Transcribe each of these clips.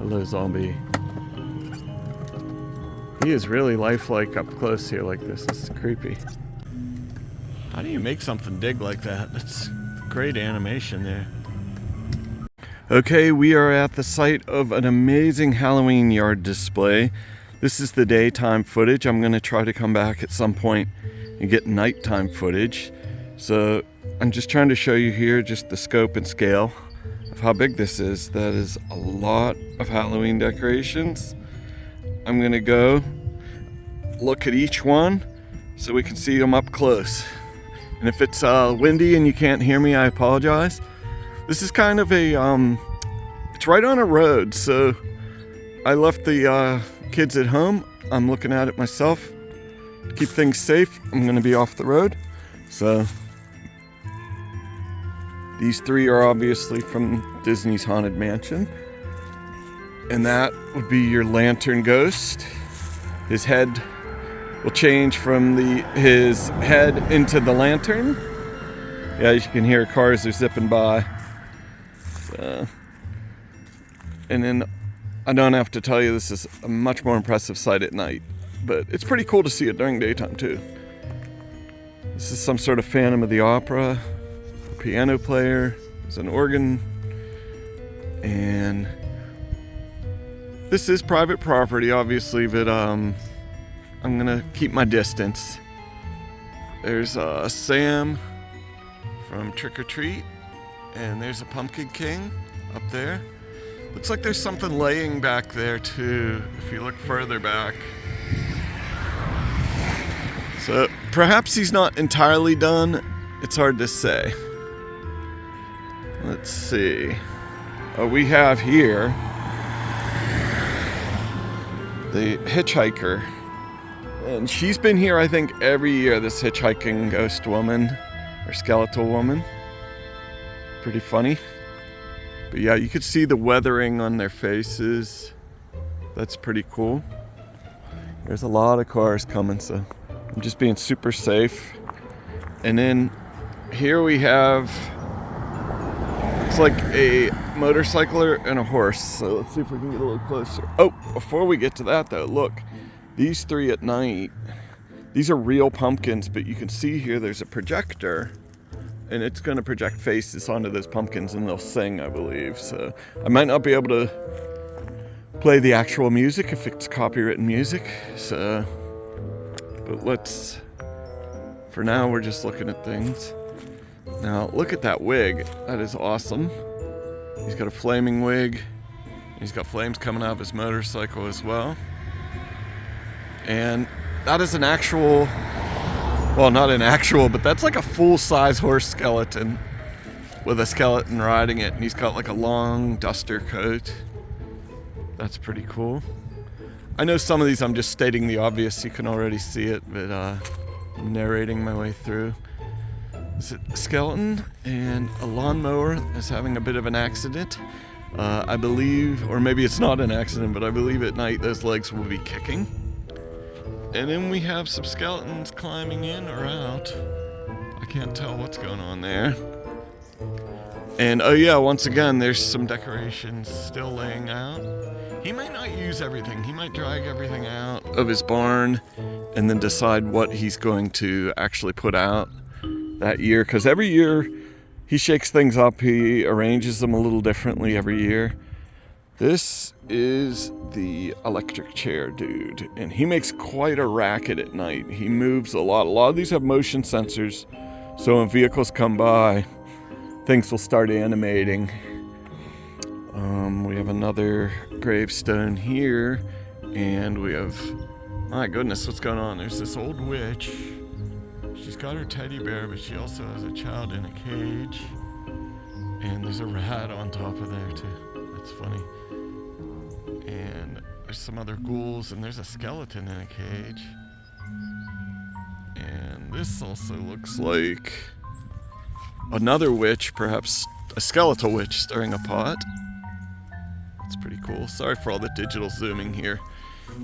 Hello, zombie. He is really lifelike up close here like this. This is creepy. How do you make something dig like that? That's great animation there. Okay, we are at the site of an amazing Halloween yard display. This is the daytime footage. I'm going to try to come back at some point and get nighttime footage. So I'm just trying to show you here just the scope and scale of how big this is. That is a lot of Halloween decorations. I'm going to go look at each one so we can see them up close. And if it's windy and you can't hear me, I apologize. This is kind of a, it's right on a road, so I left the kids at home. I'm looking at it myself. To keep things safe, I'm going to be off the road. So these three are obviously from Disney's Haunted Mansion. And that would be your lantern ghost. His head will change from his head into the lantern. Yeah, as you can hear, cars are zipping by. So, and then I don't have to tell you, this is a much more impressive sight at night. But it's pretty cool to see it during daytime too. This is some sort of Phantom of the Opera, a piano player, there's an organ, and this is private property, obviously, but I'm gonna keep my distance. There's Sam from Trick or Treat, and there's a Pumpkin King up there. Looks like there's something laying back there too, if you look further back. So perhaps he's not entirely done. It's hard to say. Let's see. We have here the hitchhiker. And she's been here, I think, every year, this hitchhiking ghost woman or skeletal woman. Pretty funny. But yeah, you could see the weathering on their faces. That's pretty cool. There's a lot of cars coming, so I'm just being super safe. And then here we have, it's like a motorcycler and a horse. So let's see if we can get a little closer. Oh, before we get to that though, look, these three at night, these are real pumpkins, but you can see here there's a projector and it's going to project faces onto those pumpkins and they'll sing, I believe. So I might not be able to play the actual music if it's copywritten music. So, but let's, for now, we're just looking at things. Now, look at that wig. That is awesome. He's got a flaming wig. He's got flames coming out of his motorcycle as well. And that is an actual, well, not an actual, but that's like a full-size horse skeleton with a skeleton riding it. And he's got like a long duster coat. That's pretty cool. I know some of these I'm just stating the obvious. You can already see it, but I'm narrating my way through. Is it a skeleton? And a lawnmower is having a bit of an accident. I believe, or maybe it's not an accident, but I believe at night those legs will be kicking. And then we have some skeletons climbing in or out. I can't tell what's going on there. And oh yeah, once again, there's some decorations still laying out. He might not use everything. He might drag everything out of his barn and then decide what he's going to actually put out that year. Because every year he shakes things up. He arranges them a little differently every year. This is the electric chair dude, and he makes quite a racket at night. He moves a lot. A lot of these have motion sensors, so when vehicles come by, things will start animating. We have another gravestone here, and we have, my goodness, what's going on? There's this old witch. She's got her teddy bear, but she also has a child in a cage, and there's a rat on top of there too. That's funny. And there's some other ghouls, and there's a skeleton in a cage. And this also looks like another witch, perhaps a skeletal witch stirring a pot. That's pretty cool. Sorry for all the digital zooming here.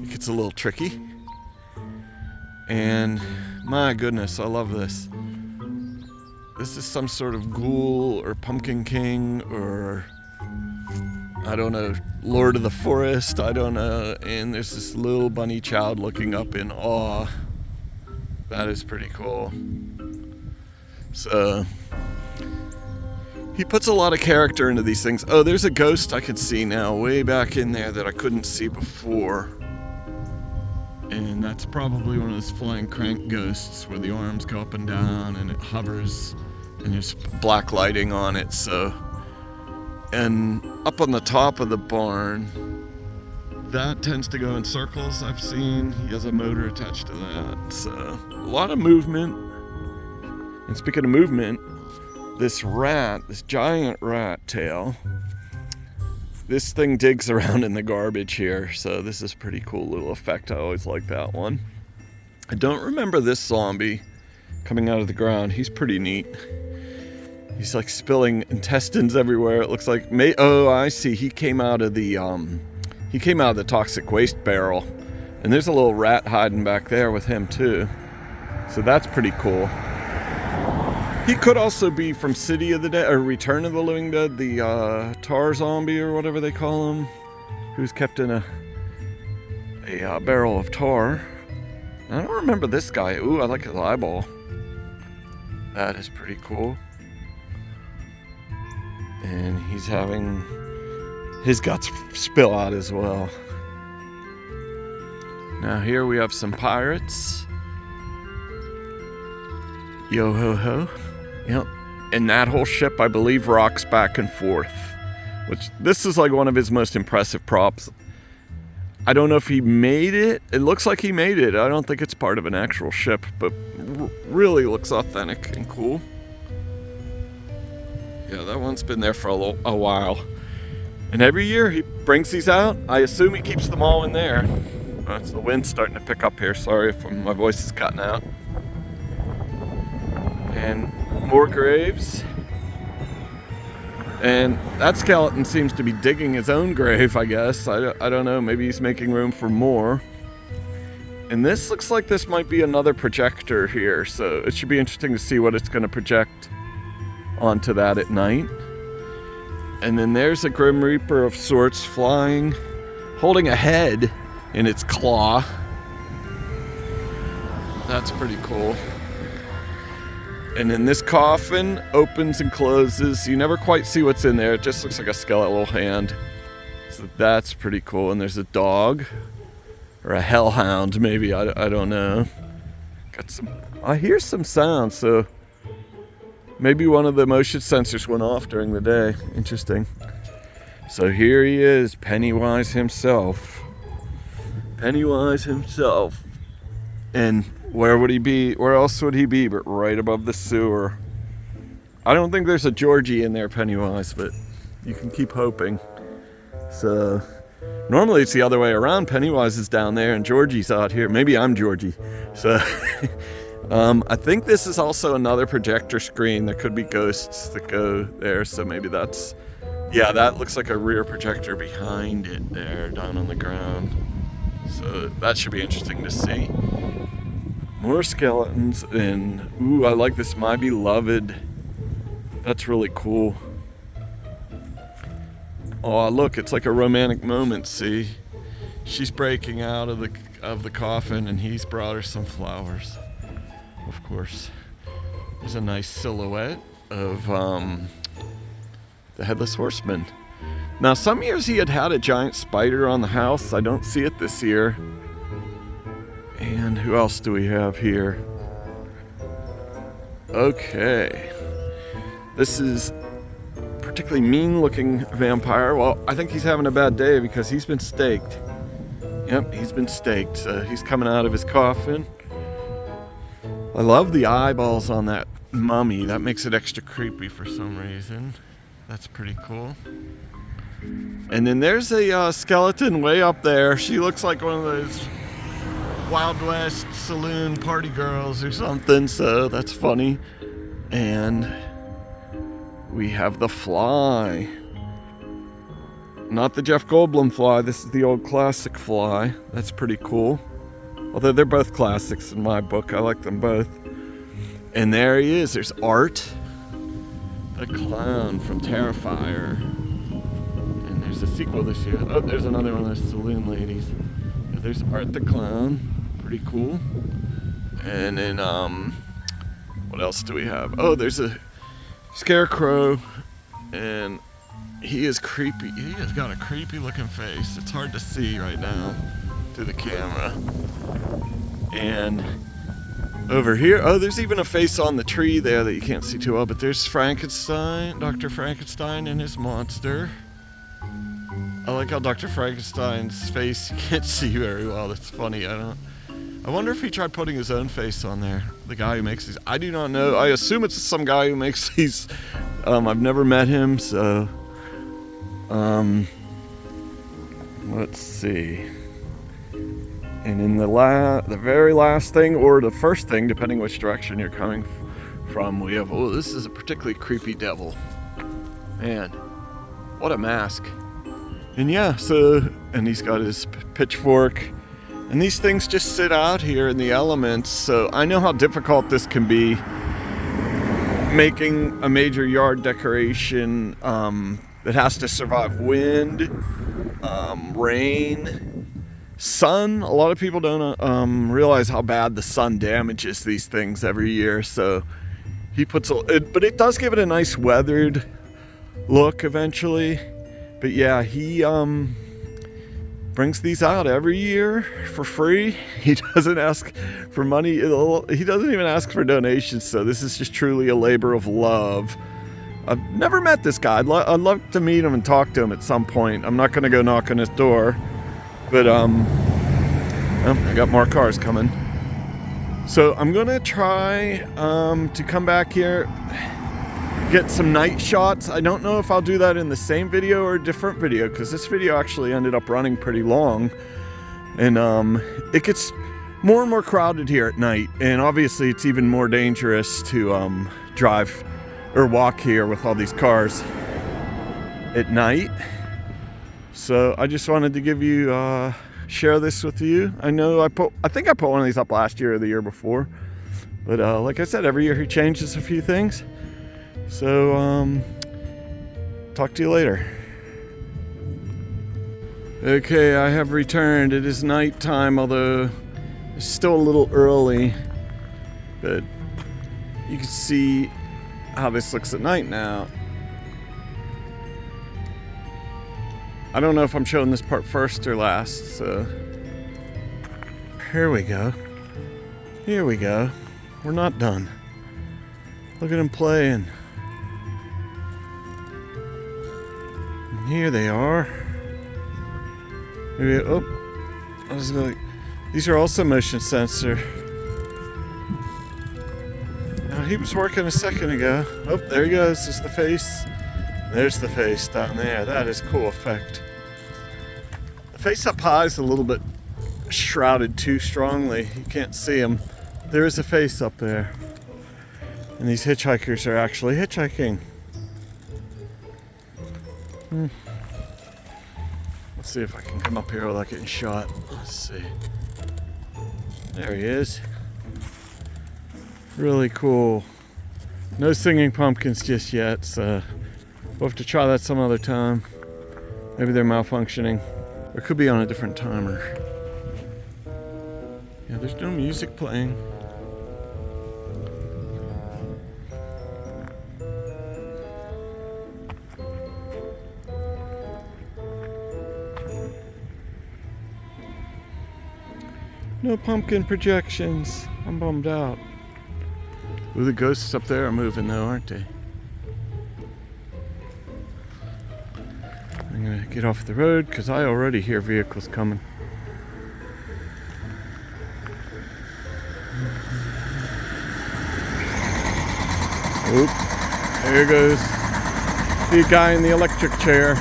It gets a little tricky. And my goodness, I love this. This is some sort of ghoul or pumpkin king or I don't know, Lord of the Forest, I don't know. And there's this little bunny child looking up in awe. That is pretty cool. So he puts a lot of character into these things. Oh, there's a ghost I could see now way back in there that I couldn't see before. And that's probably one of those flying crank ghosts where the arms go up and down and it hovers and there's black lighting on it. So, and up on the top of the barn, that tends to go in circles. I've seen he has a motor attached to that. So a lot of movement. And speaking of movement, this rat, this giant rat tail, this thing digs around in the garbage here, so this is a pretty cool little effect. I always like that one. I don't remember this zombie coming out of the ground. He's pretty neat. He's like spilling intestines everywhere. It looks like, oh, I see. He came out of the toxic waste barrel, and there's a little rat hiding back there with him too. So that's pretty cool. He could also be from City of the Dead, or Return of the Living Dead, the tar zombie or whatever they call him, who's kept in a barrel of tar. I don't remember this guy. Ooh, I like his eyeball. That is pretty cool. And he's having his guts spill out as well. Now here we have some pirates. Yo ho ho. Yep. And that whole ship, I believe, rocks back and forth. Which, this is like one of his most impressive props. I don't know if he made it. It looks like he made it. I don't think it's part of an actual ship, but really looks authentic and cool. Yeah, that one's been there for a while. And every year he brings these out. I assume he keeps them all in there. It's the wind starting to pick up here. Sorry if my voice is cutting out. And more graves. And that skeleton seems to be digging his own grave, I guess. I don't know. Maybe he's making room for more. And this looks like this might be another projector here. So it should be interesting to see what it's going to project onto that at night. And then there's a Grim Reaper of sorts flying, holding a head in its claw. That's pretty cool. And then this coffin opens and closes. You never quite see what's in there. It just looks like a skeletal hand. So that's pretty cool. And there's a dog. Or a hellhound, maybe. I don't know. I hear some sound, so maybe one of the motion sensors went off during the day. Interesting. So here he is, Pennywise himself. Pennywise himself. And where would he be? Where else would he be but right above the sewer? I don't think there's a Georgie in there, Pennywise, but you can keep hoping. So normally it's the other way around. Pennywise is down there and Georgie's out here. Maybe I'm Georgie. So I think this is also another projector screen. There could be ghosts that go there, so maybe that's... Yeah, that looks like a rear projector behind it there, down on the ground. So that should be interesting to see. More skeletons, and ooh, I like this My Beloved. That's really cool. Oh, look, it's like a romantic moment, see? She's breaking out of the coffin, and he's brought her some flowers. Of course. There's a nice silhouette of the Headless Horseman. Now, some years he had a giant spider on the house. I don't see it this year. And who else do we have here? Okay. This is a particularly mean-looking vampire. Well, I think he's having a bad day because he's been staked. Yep, he's been staked. He's coming out of his coffin. I love the eyeballs on that mummy. That makes it extra creepy for some reason. That's pretty cool. And then there's a skeleton way up there. She looks like one of those Wild West saloon party girls or something, so that's funny. And we have the fly. Not the Jeff Goldblum fly, this is the old classic fly. That's pretty cool. Although they're both classics in my book, I like them both. And there he is, there's Art, the clown from Terrifier. And there's a sequel this year. Oh, there's another one of those saloon ladies. There's Art the Clown, pretty cool. And then, what else do we have? Oh, there's a scarecrow, and he is creepy. He has got a creepy looking face. It's hard to see right now through the camera. And over here, oh, there's even a face on the tree there that you can't see too well, but there's Frankenstein, Dr. Frankenstein and his monster. I like how Dr. Frankenstein's face you can't see very well. That's funny. I wonder if he tried putting his own face on there. The guy who makes these. I do not know. I assume it's some guy who makes these. I've never met him, so let's see. And in the very last thing, or the first thing, depending which direction you're coming from, we have, oh, this is a particularly creepy devil. Man, what a mask. And yeah, and he's got his pitchfork. And these things just sit out here in the elements, so I know how difficult this can be, making a major yard decoration that has to survive wind, rain, sun. A lot of people don't realize how bad the sun damages these things every year, so he puts but it does give it a nice weathered look eventually. But yeah, he brings these out every year for free. He doesn't ask for money. He doesn't even ask for donations. So this is just truly a labor of love. I've never met this guy. I'd love to meet him and talk to him at some point. I'm not going to go knock on his door, but I got more cars coming. So I'm going to try to come back here, get some night shots. I don't know if I'll do that in the same video or a different video, because this video actually ended up running pretty long, and it gets more and more crowded here at night, and obviously it's even more dangerous to drive or walk here with all these cars at night. So I just wanted to give you share this with you. I know I think I put one of these up last year or the year before, but like I said, every year he changes a few things. So, talk to you later. Okay, I have returned. It is nighttime, although it's still a little early, but you can see how this looks at night now. I don't know if I'm showing this part first or last, so here we go. Here we go. We're not done. Look at him playing. Here they are. Maybe, these are also motion sensor. Now he was working a second ago. Oh, there he goes. There's the face. There's the face down there. That is a cool effect. The face up high is a little bit shrouded too strongly. You can't see him. There is a face up there. And these hitchhikers are actually hitchhiking. Let's see if I can come up here without getting shot. Let's see. There he is. Really cool. No singing pumpkins just yet, so we'll have to try that some other time. Maybe they're malfunctioning. Or it could be on a different timer. Yeah, there's no music playing. No pumpkin projections. I'm bummed out. Ooh, the ghosts up there are moving though, aren't they? I'm gonna get off the road because I already hear vehicles coming. Oop, there goes the guy in the electric chair.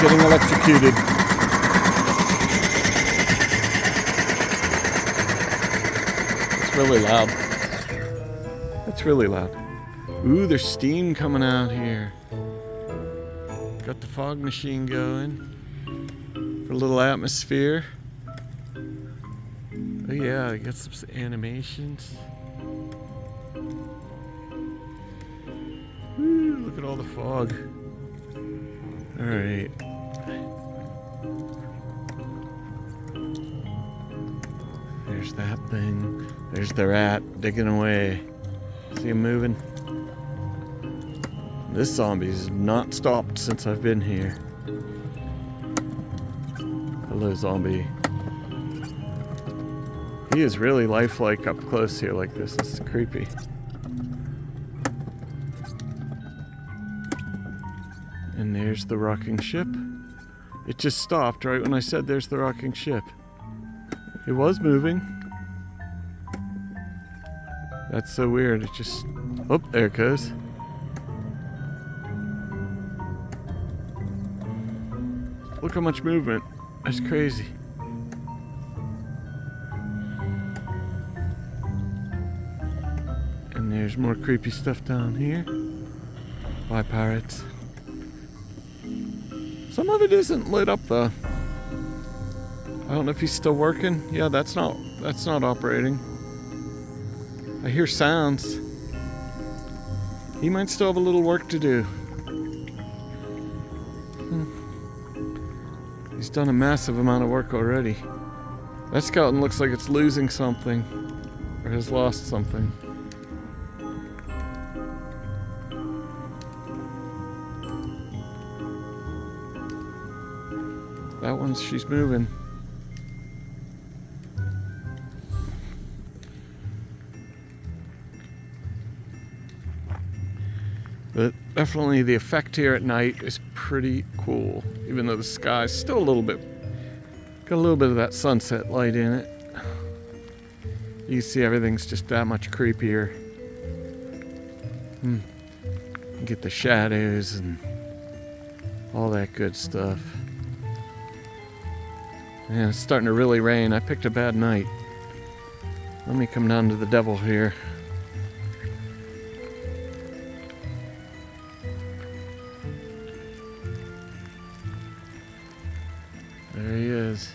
Getting electrocuted. It's really loud. It's really loud. Ooh, there's steam coming out here. Got the fog machine going for a little atmosphere. Oh yeah, I got some animations. Woo, look at all the fog. Alright. There's that thing. There's the rat digging away. See him moving? This zombie's not stopped since I've been here. Hello, zombie. He is really lifelike up close here like this. This is creepy. And there's the rocking ship. It just stopped right when I said there's the rocking ship. It was moving. That's so weird. It just... Oh, there it goes. Look how much movement. That's crazy. And there's more creepy stuff down here. Bye, pirates. Some of it isn't lit up though. I don't know if he's still working. Yeah, that's not operating. I hear sounds. He might still have a little work to do. He's done a massive amount of work already. That skeleton looks like it's losing something, or has lost something. That one's, she's moving. But definitely the effect here at night is pretty cool, even though the sky's still a little bit, got a little bit of that sunset light in it. You see everything's just that much creepier. You get the shadows and all that good stuff. Yeah, it's starting to really rain. I picked a bad night. Let me come down to the devil here. There he is.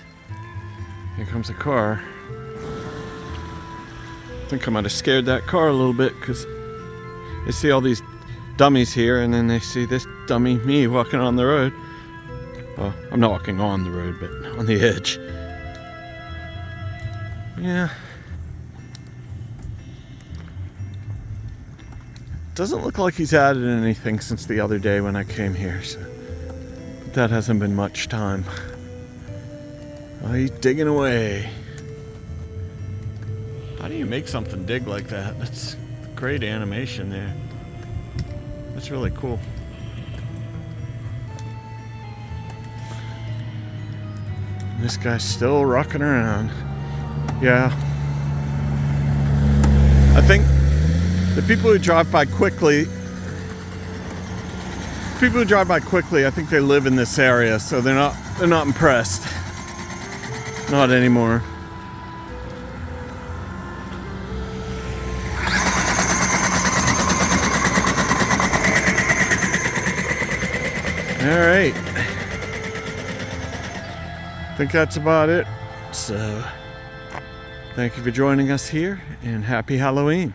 Here comes a car. I think I might have scared that car a little bit because they see all these dummies here and then they see this dummy, me, walking on the road. Well, I'm not walking on the road, but on the edge. Yeah. Doesn't look like he's added anything since the other day when I came here, so that hasn't been much time. Oh, he's digging away. How do you make something dig like that? That's great animation there. That's really cool. This guy's still rocking around. Yeah. I think the people who drive by quickly, I think they live in this area, so they're not impressed. Not anymore. All right. I think that's about it. So, thank you for joining us here, and happy Halloween.